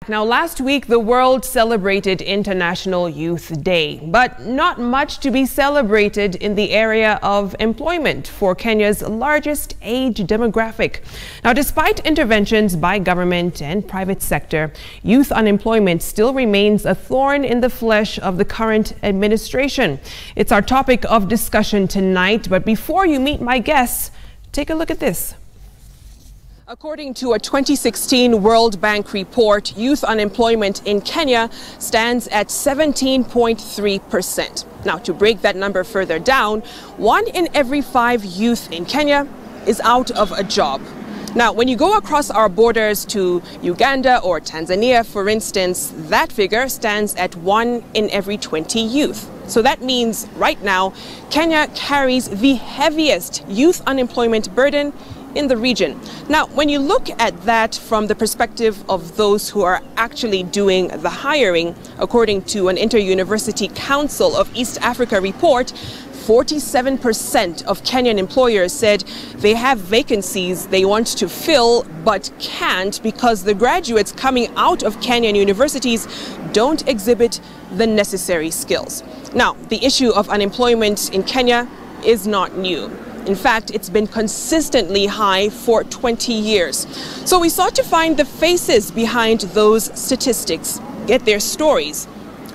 Now, last week, the world celebrated International Youth Day, but not much to be celebrated in the area of employment for Kenya's largest age demographic. Now, despite interventions by government and private sector, youth unemployment still remains a thorn in the flesh of the current administration. It's our topic of discussion tonight, but before you meet my guests, take a look at this. According to a 2016 World Bank report, youth unemployment in Kenya stands at 17.3%. Now, to break that number further down, 1 in every 5 youth in Kenya is out of a job. Now, when you go across our borders to Uganda or Tanzania, for instance, that figure stands at 1 in every 20 youth. So that means right now, Kenya carries the heaviest youth unemployment burden in the region. Now, when you look at that from the perspective of those who are actually doing the hiring, according to an Inter-University Council of East Africa report, 47% of Kenyan employers said they have vacancies they want to fill but can't because the graduates coming out of Kenyan universities don't exhibit the necessary skills. Now, the issue of unemployment in Kenya is not new. In fact, it's been consistently high for 20 years. So we sought to find the faces behind those statistics, get their stories.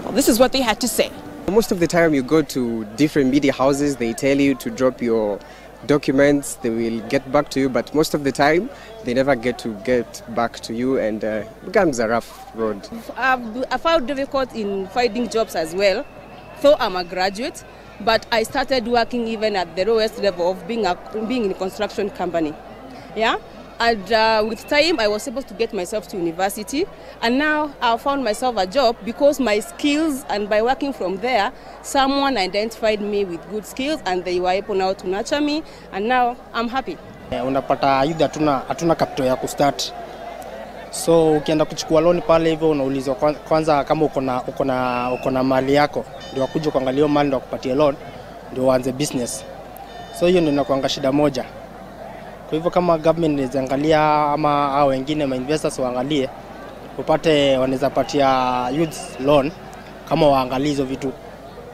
Well, this is what they had to say. Most of the time you go to different media houses, they tell you to drop your documents, they will get back to you, but most of the time they never get back to you, and it becomes a rough road. I found difficult in finding jobs as well, though I'm a graduate. But I started working even at the lowest level of being in a construction company. Yeah? And with time, I was able to get myself to university. And now I found myself a job because my skills, and by working from there, someone identified me with good skills and they were able now to nurture me. And now I'm happy. Unapata either hatuna capital ya kustart. So ukienda kuchukua loan pale hivyo unaulizwa kwanza kama uko na mali yako ndio wakuje kuangalia mali ndio kupatia loan ndio uanze business. So hiyo ndio inakuanga shida moja. Kwa hivyo kama government inaangalia ama hao wengine ma investors waangalie upate wanaweza patia youth loan kama waangalie hizo vitu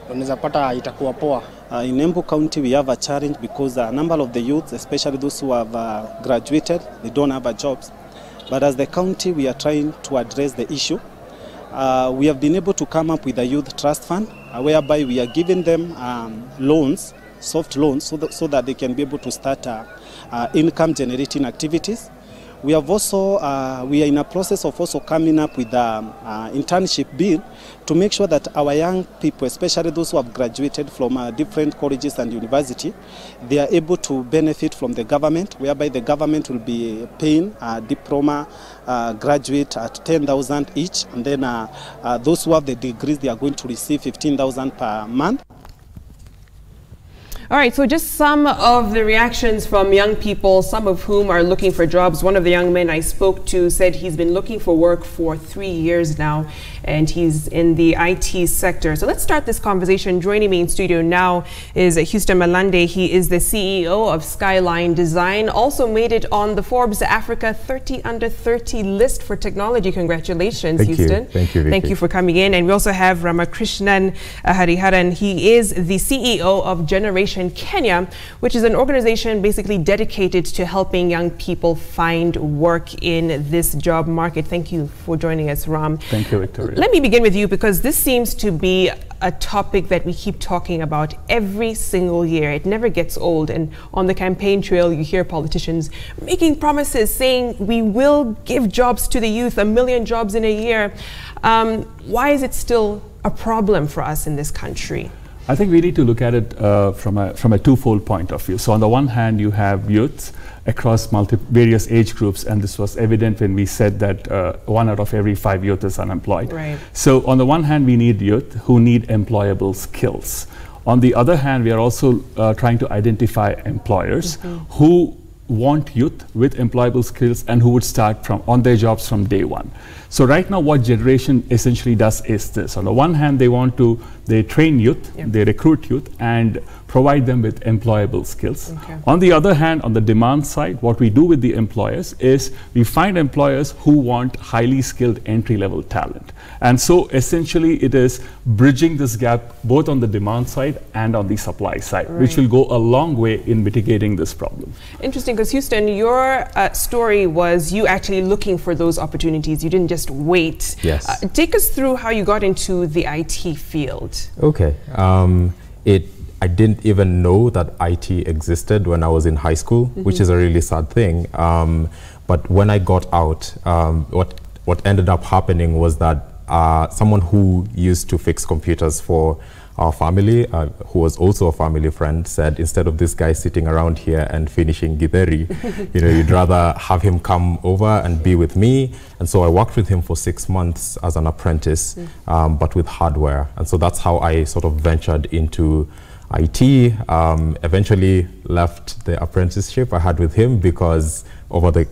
wanaweza pata itakuwa poa. In Embu County we have a challenge because a number of the youths, especially those who have graduated, they don't have jobs. But as the county, we are trying to address the issue. We have been able to come up with a youth trust fund, whereby we are giving them loans, soft loans, so that they can be able to start income generating activities. We have also, we are in a process of also coming up with an internship bill to make sure that our young people, especially those who have graduated from different colleges and university, they are able to benefit from the government, whereby the government will be paying a diploma graduate at 10,000 each, and then those who have the degrees, they are going to receive 15,000 per month. All right, so just some of the reactions from young people, some of whom are looking for jobs. One of the young men I spoke to said he's been looking for work for 3 years now, and he's in the IT sector. So let's start this conversation. Joining me in studio now is Houston Malande. He is the CEO of Skyline Design, also made it on the Forbes Africa 30 Under 30 list for technology. Congratulations, Houston. Thank you, Vicky. Thank you for coming in. And we also have Ramakrishnan Hariharan. He is the CEO of Generation Kenya, which is an organization basically dedicated to helping young people find work in this job market. Thank you for joining us, Ram. Thank you, Victoria. Let me begin with you, because this seems to be a topic that we keep talking about every single year. It never gets old, and on the campaign trail you hear politicians making promises saying we will give jobs to the youth, 1 million jobs in a year. Why is it still a problem for us in this country? I think we need to look at it from a twofold point of view. So on the one hand, you have youths across various age groups, and this was evident when we said that 1 out of every 5 youth is unemployed. Right. So on the one hand, we need youth who need employable skills. On the other hand, we are also trying to identify employers who want youth with employable skills and who would start from on their jobs from day one. So right now what generation essentially does is this. On the one hand, they train youth, they recruit youth and provide them with employable skills. On the other hand, on the demand side, what we do with the employers is we find employers who want highly skilled entry-level talent. And so essentially it is bridging this gap both on the demand side and on the supply side, which will go a long way in mitigating this problem. Interesting, because Houston, your story was you actually looking for those opportunities. You didn't just wait. Yes. Take us through how you got into the IT field. Okay. I didn't even know that IT existed when I was in high school, which is a really sad thing. But when I got out, what ended up happening was that someone who used to fix computers for our family, who was also a family friend, said, instead of this guy sitting around here and finishing githeri, you'd rather have him come over and be with me. And so I worked with him for 6 months as an apprentice, but with hardware. And so that's how I sort of ventured into IT, eventually left the apprenticeship I had with him because over the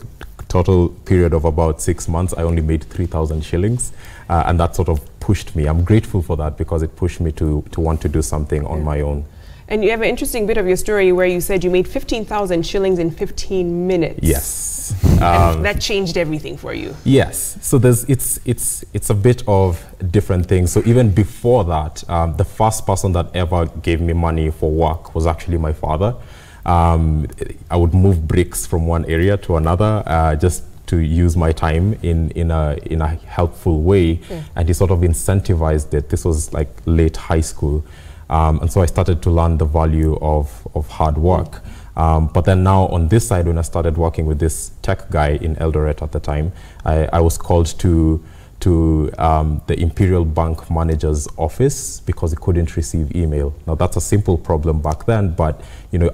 total period of about 6 months, I only made 3,000 shillings. And that sort of pushed me. I'm grateful for that because it pushed me to want to do something on my own. And you have an interesting bit of your story where you said you made 15,000 shillings in 15 minutes. Yes. And that changed everything for you. Yes. So it's a bit of different things. So even before that, the first person that ever gave me money for work was actually my father. I would move bricks from one area to another just to use my time in a helpful way. And he sort of incentivized it. This was like late high school. And so I started to learn the value of hard work. But then now on this side, when I started working with this tech guy in Eldoret at the time, I was called to the Imperial Bank manager's office because he couldn't receive email. Now that's a simple problem back then, but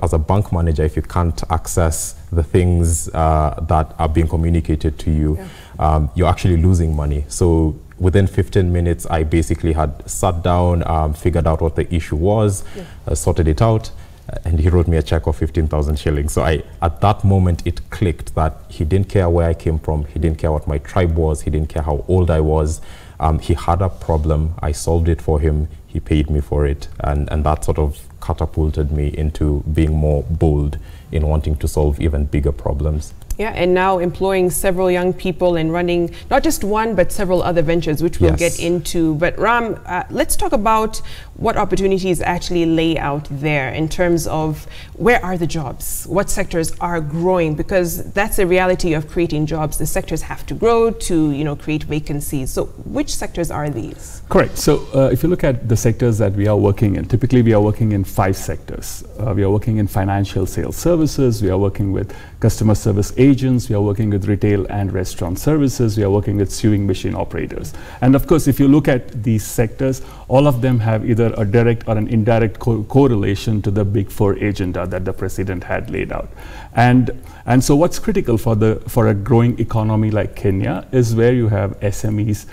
as a bank manager, if you can't access the things that are being communicated to you, you're actually losing money. So within 15 minutes, I basically had sat down, figured out what the issue was, sorted it out, and he wrote me a check of 15,000 shillings. So at that moment, it clicked that he didn't care where I came from. He didn't care what my tribe was. He didn't care how old I was. He had a problem. I solved it for him. He paid me for it. And that sort of catapulted me into being more bold in wanting to solve even bigger problems. Yeah, and now employing several young people and running not just one, but several other ventures, which we'll get into. But Ram, let's talk about what opportunities actually lay out there in terms of where are the jobs, what sectors are growing, because that's the reality of creating jobs. The sectors have to grow to create vacancies. So which sectors are these? Correct. So if you look at the sectors that we are working in, typically we are working in 5 sectors. We are working in financial sales services, we are working with customer service agents, we are working with retail and restaurant services, we are working with sewing machine operators. And of course, if you look at these sectors, all of them have either a direct or an indirect correlation to the Big Four agenda that the president had laid out. And so what's critical for a growing economy like Kenya is where you have SMEs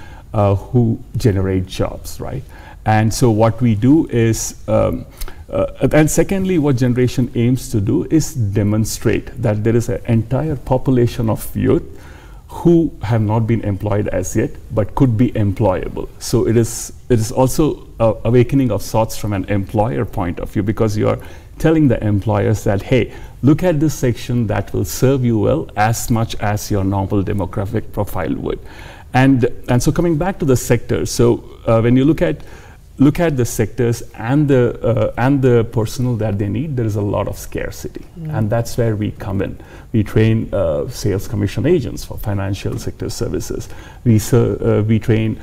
who generate jobs, right? And so what we do is, and secondly, what Generation aims to do is demonstrate that there is an entire population of youth who have not been employed as yet, but could be employable. So it is also an awakening of sorts from an employer point of view, because you are telling the employers that, hey, look at this section that will serve you well as much as your normal demographic profile would. And so coming back to the sectors, so when you look at the sectors and the personnel that they need, there is a lot of scarcity. And that's where we come in. We train sales commission agents for financial sector services. We train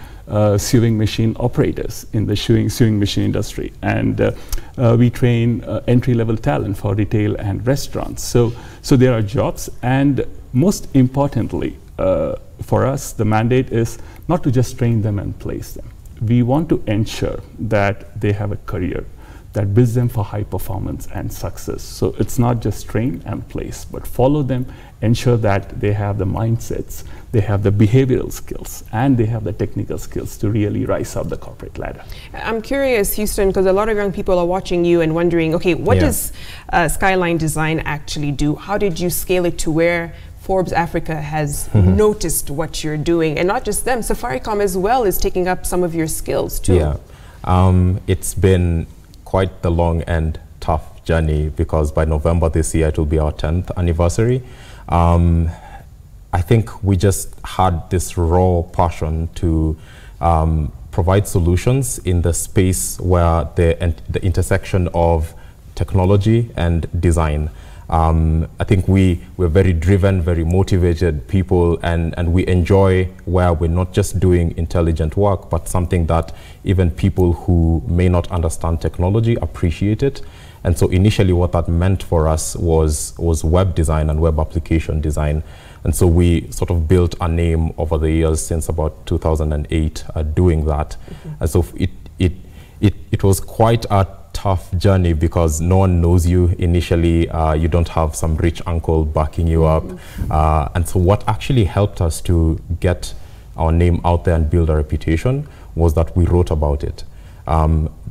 sewing machine operators in the sewing machine industry. And we train entry-level talent for retail and restaurants. So there are jobs, and most importantly, for us, the mandate is not to just train them and place them. We want to ensure that they have a career that builds them for high performance and success. So it's not just train and place, but follow them, ensure that they have the mindsets they have the behavioral skills, and they have the technical skills to really rise up the corporate ladder. I'm curious, Houston, because a lot of young people are watching you and wondering, okay, what does Skyline Design actually do? How did you scale it to where Forbes Africa has noticed what you're doing? And not just them, Safaricom as well is taking up some of your skills too. Yeah, it's been quite the long and tough journey, because by November this year it will be our 10th anniversary. I think we just had this raw passion to provide solutions in the space where the intersection of technology and design. I think we're very driven, very motivated people, and we enjoy where we're not just doing intelligent work, but something that even people who may not understand technology appreciate it. And so initially what that meant for us was web design and web application design. And so we sort of built a name over the years since about 2008 doing that. And so it was quite a tough journey, because no one knows you initially. You don't have some rich uncle backing you up. And so what actually helped us to get our name out there and build a reputation was that we wrote about it.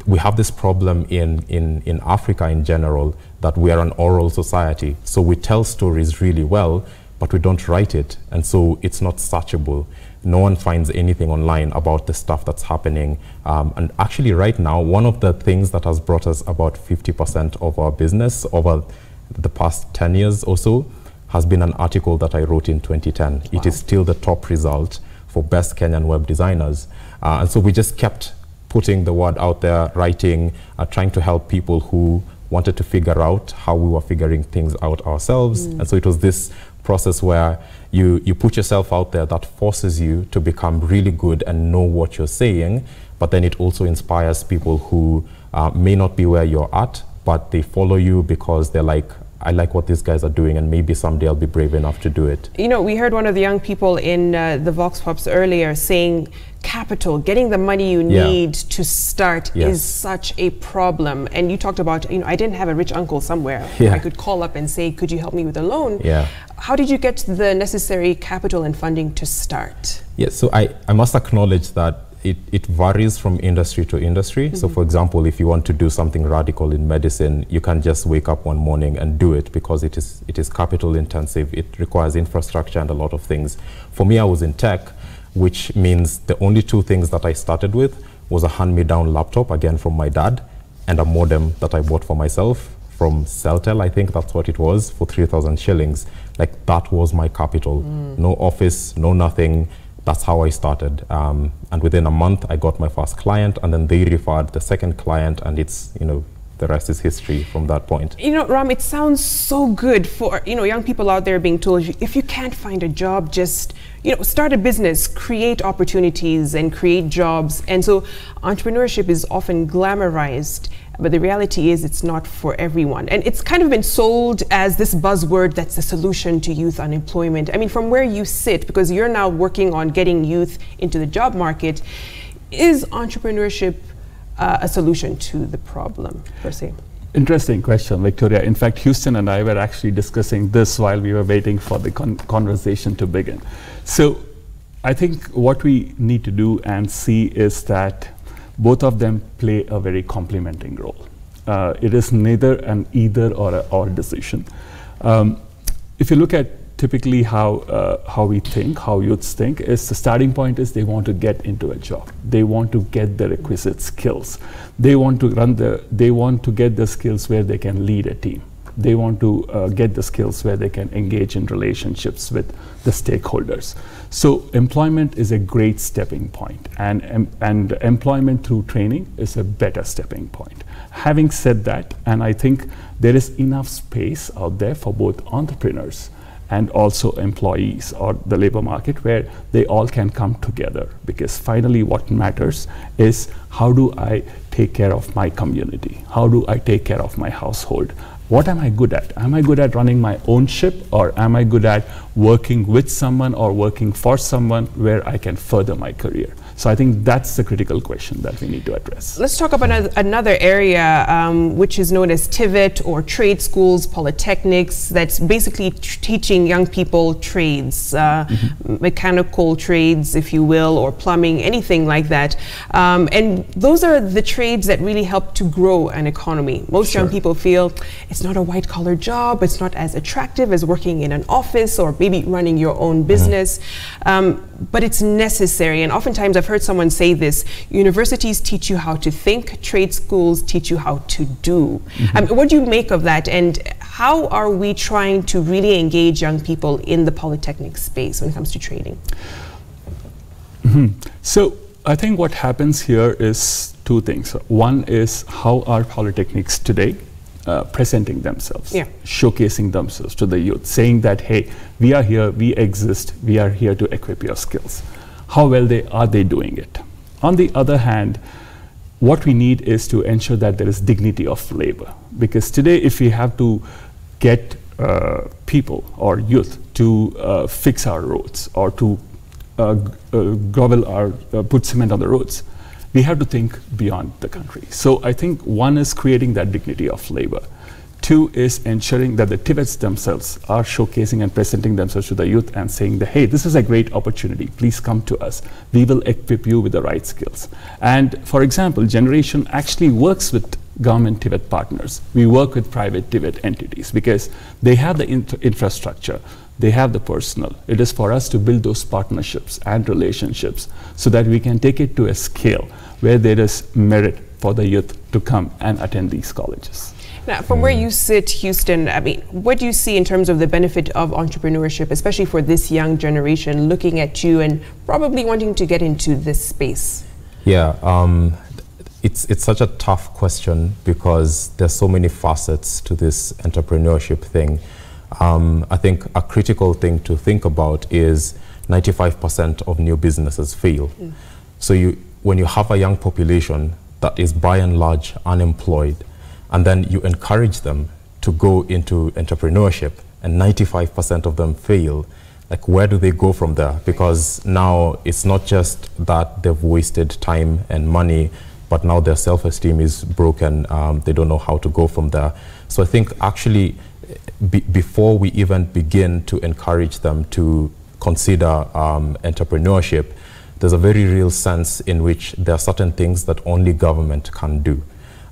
We have this problem in Africa in general, that we are an oral society. So we tell stories really well, but we don't write it. And so it's not searchable. No one finds anything online about the stuff that's happening. And actually right now, one of the things that has brought us about 50% of our business over the past 10 years or so has been an article that I wrote in 2010. Wow. It is still the top result for best Kenyan web designers. And so we just kept putting the word out there, writing, trying to help people who wanted to figure out how we were figuring things out ourselves. And so it was this process where you put yourself out there that forces you to become really good and know what you're saying, but then it also inspires people who may not be where you're at, but they follow you because they're like, I like what these guys are doing, and maybe someday I'll be brave enough to do it. You know, we heard one of the young people in the Vox Pops earlier saying capital, getting the money you need to start is such a problem. And you talked about, you know, I didn't have a rich uncle somewhere I could call up and say, could you help me with a loan? How did you get the necessary capital and funding to start? So I must acknowledge that it varies from industry to industry. So for example, if you want to do something radical in medicine, you can't just wake up one morning and do it, because it is capital intensive. It requires infrastructure and a lot of things. For me, I was in tech, which means the only two things that I started with was a hand-me-down laptop, again from my dad, and a modem that I bought for myself from Celtel, I think that's what it was, for 3,000 shillings. Like, that was my capital. No office, no nothing. That's how I started. And within a month, I got my first client, and then they referred the second client, and it's, you know, the rest is history from that point. You know, Ram, it sounds so good for, you know, young people out there being told, if you can't find a job, just, you know, start a business, create opportunities and create jobs. And so entrepreneurship is often glamorized, but the reality is it's not for everyone. And it's kind of been sold as this buzzword that's the solution to youth unemployment. I mean, from where you sit, because you're now working on getting youth into the job market, is entrepreneurship a solution to the problem, per se? Interesting question, Victoria. In fact, Houston and I were actually discussing this while we were waiting for the conversation to begin. So I think what we need to do and see is that both of them play a very complementing role. It is neither an either or a or decision. If you look at typically how we think, how youths think, is the starting point is they want to get into a job. They want to get the requisite skills. They want to get the skills where they can lead a team. They want to get the skills where they can engage in relationships with the stakeholders. So employment is a great stepping point, and employment through training is a better stepping point. Having said that, and I think there is enough space out there for both entrepreneurs and also employees or the labor market where they all can come together, because finally what matters is, how do I take care of my community? How do I take care of my household? What am I good at? Am I good at running my own ship, or am I good at working with someone or working for someone where I can further my career? So I think that's the critical question that we need to address. Let's talk about another area which is known as TVET, or trade schools, polytechnics, that's basically teaching young people trades, mechanical trades, if you will, or plumbing, anything like that. And those are the trades that really help to grow an economy. Most young people feel it's not a white-collar job, it's not as attractive as working in an office or maybe running your own business, but it's necessary. And oftentimes I've heard someone say this: universities teach you how to think, trade schools teach you how to do. What do you make of that, and how are we trying to really engage young people in the polytechnic space when it comes to trading? So I think what happens here is two things. One is how are polytechnics today presenting themselves, showcasing themselves to the youth, saying that, hey, we are here, we exist, we are here to equip your skills. How well are they doing it? On the other hand, what we need is to ensure that there is dignity of labor. Because today, if we have to get people or youth to fix our roads or to grovel or put cement on the roads, we have to think beyond the country. So I think one is creating that dignity of labor. Two is ensuring that the TVETs themselves are showcasing and presenting themselves to the youth and saying that, hey, this is a great opportunity, please come to us. We will equip you with the right skills. And for example, Generation actually works with government TVET partners. We work with private TVET entities because they have the infrastructure, they have the personnel. It is for us to build those partnerships and relationships so that we can take it to a scale where there is merit for the youth to come and attend these colleges. Now, from where you sit, Houston, I mean, what do you see in terms of the benefit of entrepreneurship, especially for this young generation looking at you and probably wanting to get into this space? Yeah, it's such a tough question because there's so many facets to this entrepreneurship thing. I think a critical thing to think about is 95% of new businesses fail. So when you have a young population that is by and large unemployed, and then you encourage them to go into entrepreneurship, and 95% of them fail, like where do they go from there? Because now it's not just that they've wasted time and money, but now their self-esteem is broken. They don't know how to go from there. So I think actually before we even begin to encourage them to consider entrepreneurship, there's a very real sense in which there are certain things that only government can do.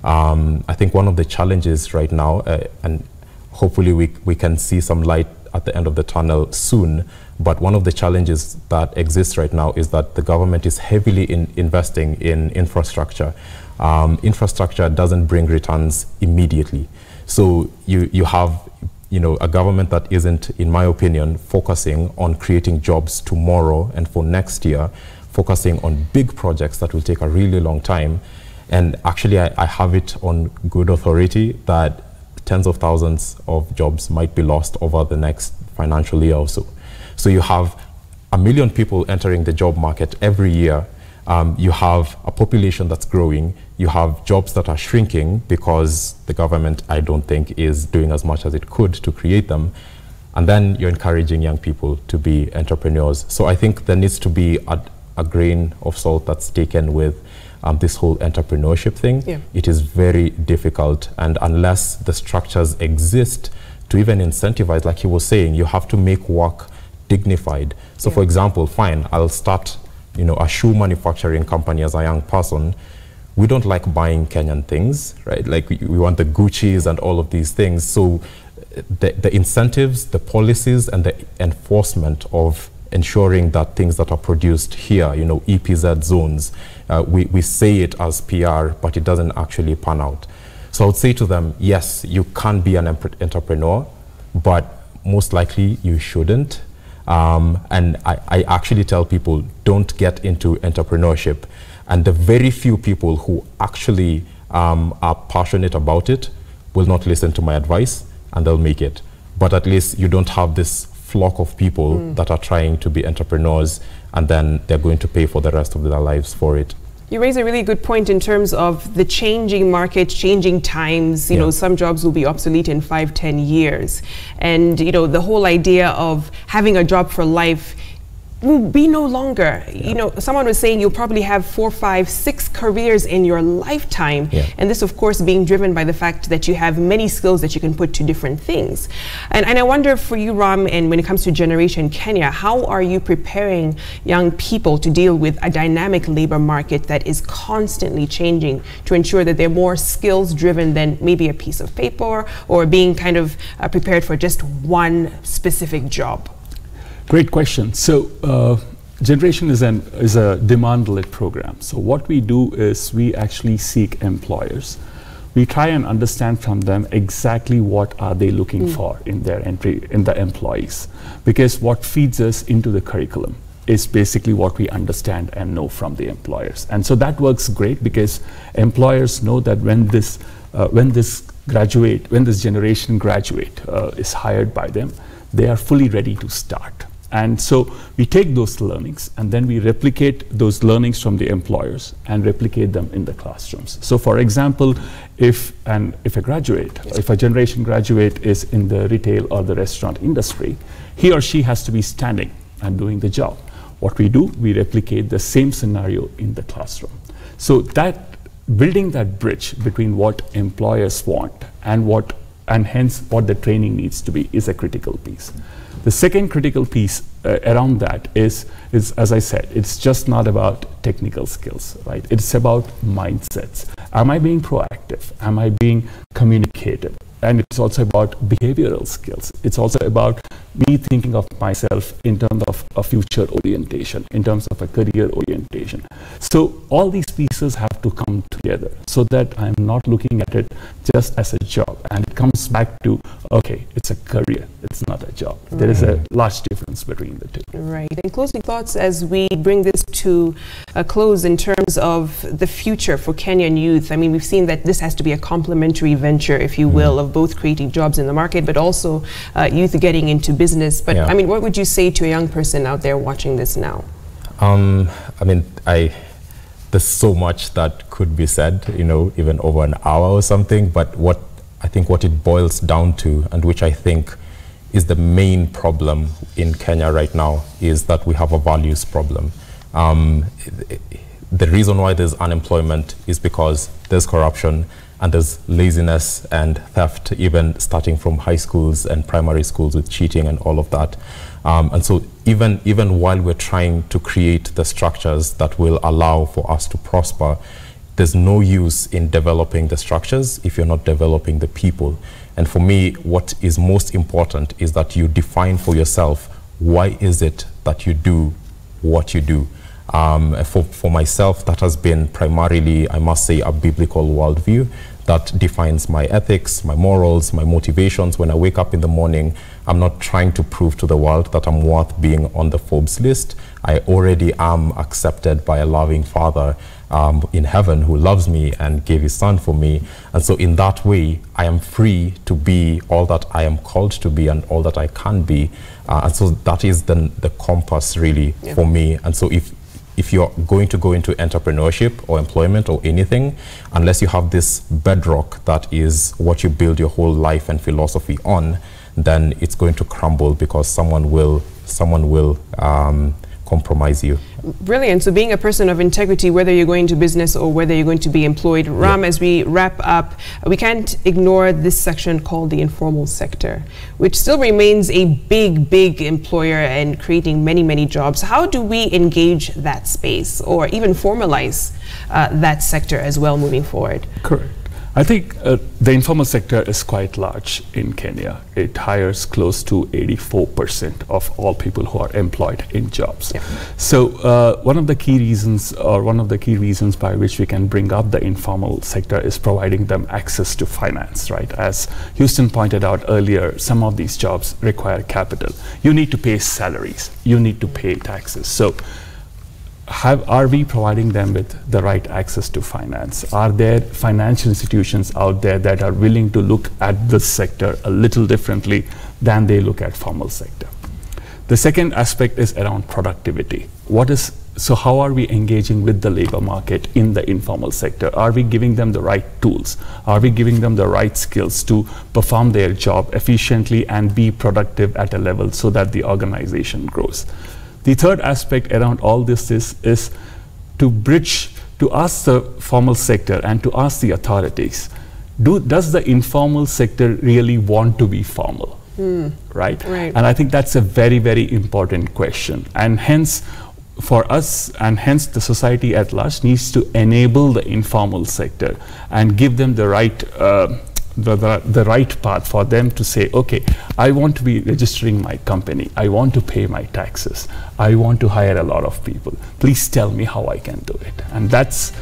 I think one of the challenges right now, and hopefully we can see some light at the end of the tunnel soon, but one of the challenges that exists right now is that the government is heavily investing in infrastructure. Infrastructure doesn't bring returns immediately. So you have a government that isn't, in my opinion, focusing on creating jobs tomorrow and for next year, focusing on big projects that will take a really long time. And actually, I have it on good authority that tens of thousands of jobs might be lost over the next financial year or so. So you have 1 million people entering the job market every year. You have a population that's growing. You have jobs that are shrinking because the government, I don't think, is doing as much as it could to create them. And then you're encouraging young people to be entrepreneurs. So I think there needs to be a grain of salt that's taken with this whole entrepreneurship thing. Yeah. It is very difficult, and unless the structures exist to even incentivize, like he was saying, you have to make work dignified. So for example, fine, I'll start a shoe manufacturing company as a young person. We don't like buying Kenyan things, right? Like we want the Gucci's and all of these things. So the incentives, the policies, and the enforcement of ensuring that things that are produced here, EPZ zones, we say it as PR, but it doesn't actually pan out. So I would say to them, yes, you can be an entrepreneur, but most likely you shouldn't. And I actually tell people, don't get into entrepreneurship. And the very few people who actually are passionate about it will not listen to my advice, and they'll make it. But at least you don't have this flock of people that are trying to be entrepreneurs, and then they're going to pay for the rest of their lives for it. You raise a really good point in terms of the changing market, changing times. You know, some jobs will be obsolete in 5-10 years. And, you know, the whole idea of having a job for life will be no longer. You know, someone was saying you'll probably have 4, 5, 6 careers in your lifetime. And this, of course, being driven by the fact that you have many skills that you can put to different things. And I wonder for you, Ram, and when it comes to Generation Kenya, how are you preparing young people to deal with a dynamic labor market that is constantly changing to ensure that they're more skills driven than maybe a piece of paper or being kind of prepared for just one specific job? Great question. So Generation is a demand-led program. So what we do is we actually seek employers. We try and understand from them exactly what are they looking for in their in the employees, because what feeds us into the curriculum is basically what we understand and know from the employers. And so that works great because employers know that when this generation graduate is hired by them, they are fully ready to start. And so we take those learnings and then we replicate those learnings from the employers and replicate them in the classrooms. So for example, if a generation graduate is in the retail or the restaurant industry, he or she has to be standing and doing the job. What we do, we replicate the same scenario in the classroom. So that building that bridge between what employers want and hence what the training needs to be is a critical piece. The second critical piece around that is, as I said, it's just not about technical skills, right? It's about mindsets. Am I being proactive? Am I being communicative? And it's also about behavioral skills. It's also about me thinking of myself in terms of a future orientation, in terms of a career orientation. So all these pieces have to come together so that I'm not looking at it just as a job. And it comes back to, okay, it's a career, it's not a job. Right. There is a large difference between the two. Right. And closing thoughts as we bring this to a close in terms of the future for Kenyan youth. I mean, we've seen that this has to be a complementary venture, if you will, of both creating jobs in the market, but also youth getting into business. But I mean, what would you say to a young person out there watching this now? I mean, there's so much that could be said, you know, even over an hour or something. But what I think what it boils down to, and which I think is the main problem in Kenya right now, is that we have a values problem. The reason why there's unemployment is because there's corruption and there's laziness and theft, even starting from high schools and primary schools with cheating and all of that. And so even while we're trying to create the structures that will allow for us to prosper, there's no use in developing the structures if you're not developing the people. And for me, what is most important is that you define for yourself, why is it that you do what you do? For myself, that has been primarily, I must say, a biblical worldview that defines my ethics, my morals, my motivations. When I wake up in the morning, I'm not trying to prove to the world that I'm worth being on the Forbes list. I already am accepted by a loving Father in heaven who loves me and gave his Son for me. And so in that way, I am free to be all that I am called to be and all that I can be. And so that is the compass really for me. And so if you're going to go into entrepreneurship or employment or anything, unless you have this bedrock that is what you build your whole life and philosophy on, then it's going to crumble because someone will compromise you. Brilliant. So being a person of integrity, whether you're going to business or whether you're going to be employed. Ram, as we wrap up, we can't ignore this section called the informal sector, which still remains a big employer and creating many jobs. How do we engage that space or even formalize that sector as well moving forward? Correct. I think the informal sector is quite large in Kenya. It hires close to 84% of all people who are employed in jobs. So one of the key reasons by which we can bring up the informal sector is providing them access to finance, right? As Houston pointed out earlier, some of these jobs require capital. You need to pay salaries. You need to pay taxes. So are we providing them with the right access to finance? Are there financial institutions out there that are willing to look at this sector a little differently than they look at formal sector? The second aspect is around productivity. What is So how are we engaging with the labor market in the informal sector? Are we giving them the right tools? Are we giving them the right skills to perform their job efficiently and be productive at a level so that the organization grows? The third aspect around all this is to bridge, to ask the formal sector and to ask the authorities, does the informal sector really want to be formal? Right? And I think that's a very, very important question. And hence, for us, and hence the society at large needs to enable the informal sector and give them the right the right path for them to say, okay, I want to be registering my company, I want to pay my taxes, I want to hire a lot of people, please tell me how I can do it. And that's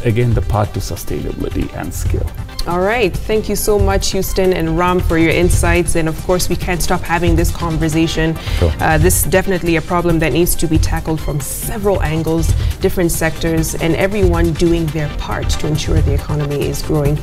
again the path to sustainability and scale. All right, thank you so much, Houston and Ram, for your insights. And of course, we can't stop having this conversation. Sure. This is definitely a problem that needs to be tackled from several angles, different sectors, and everyone doing their part to ensure the economy is growing.